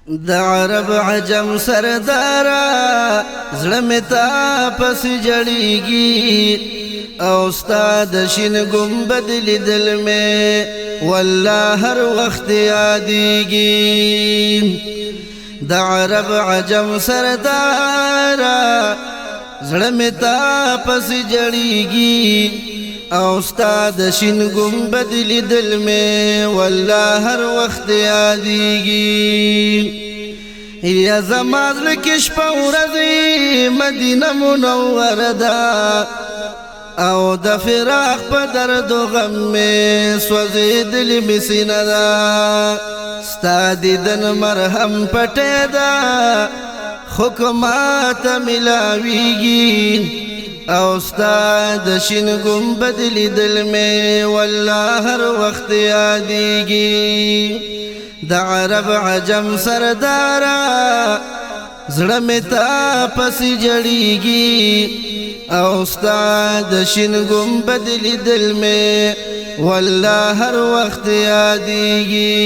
د عرب عجم سردارا زړه مې تا پس جړېږي او استاد شین ګمبد لیدل مې والله هر وخت یادېږي د عرب عجم سردارا زړه مې تا پس جړېږي او استاد شین ګمبد لیدل مې والله هر وخت یادېږي یا زما زړه کې شپه ورځې مدینه منوره ده او د فراق په درد و غم مې سوځېدلې مې سینه ده ستا دیدن مرهم پټی ده خو که ماته ملاویږي او ستا د شین ګمبد لیدل مې والله هر وخت یادېږي د عرب عجم سردارا زړه مې تا پسې جړېږي او ستا د شین ګمبد لیدل مې والله هر وخت یادېږي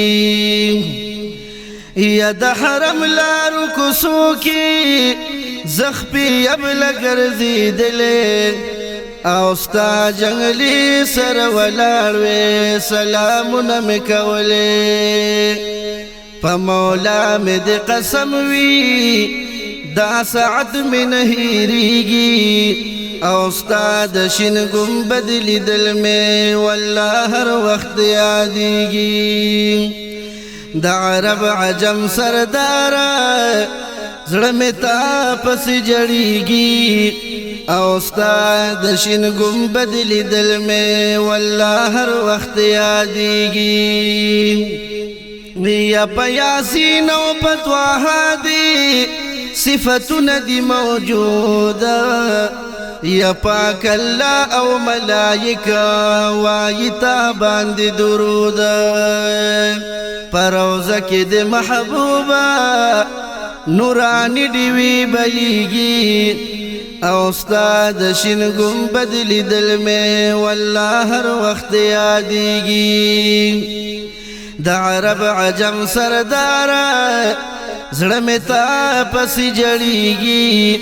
یا د حرم لارو کوڅو کې زخپی یبله ګرځېدلې او ستا جنګلي سره ولاړ وې سلامونه مې کولې په مولا مې د قسم وي دا ساعت مې نه هېرېږي او ستا د شین ګمبد لیدل مې والله هر وخت یادېږي د عرب عجم سردارا زړه مې تا پسې جړېږي او ستا د شین ګمبد لیدل مې والله هر وخت یادېږي یا په یاسین او په طه دي صفتونه دي موجوده یا پاک الله او ملائکه وایي تا باندې درود پر روزه کې د محبوبه نورانی دیوی بلیگی او ستا د شین ګمبد لیدل مې والله هر وخت یادېږي د عرب عجم سردارا زړه مې تا پسې جړېږي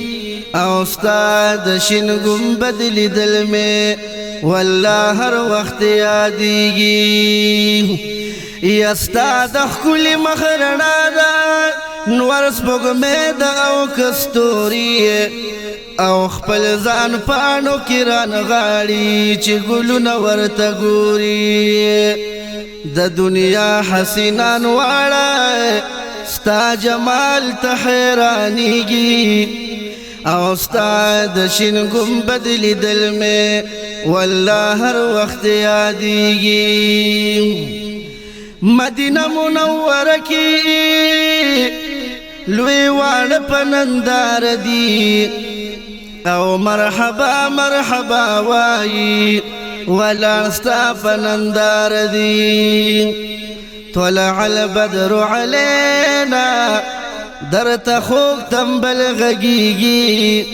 او ستا د شین ګمبد لیدل مې والله هر وخت یادېږي یا ستا د ښکلي مخ رڼا ده نور سپوږمۍ ده او کستوري او خپل ځان پاڼو کې رانغاړي چې ګلونه ورته ګوري د دنیا حسینان واړه ستا جمال ته حیرانېږي او ستا د شین ګمبد لیدل مې والله هر وخت یادېږي مدینه منوره کې لوی واړه په ننداره دي او مرحبا مرحبا وایي ولاړ ستا په ننداره دي طلع البدر علينا درته خوږ تنبل غږېږي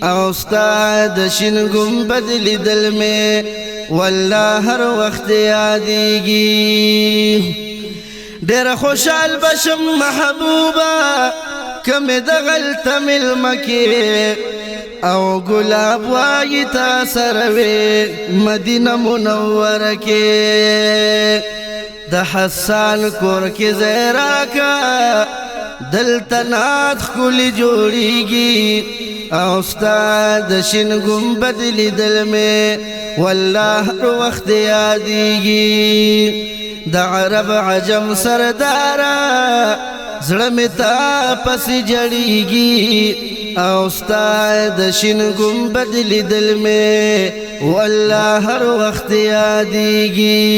او ستا د شین ګمبد لیدل مې والله هر وخت یادېږي ډېر خوشحال بشم محبوبه که مې دغلته مېلمه کې او ګلاب وایي تا سره وې مدینه منوره کې د حسان کور کې ځای راکه دلته نات ښکلي جوړېږي او ستا د شین ګمبد لیدل مې والله هر وخت یادېږي د عرب عجم سردارا زړه مې تا پسې جړېږي او ستا د شین ګمبد لیدل مې والله هر وخت یادېږي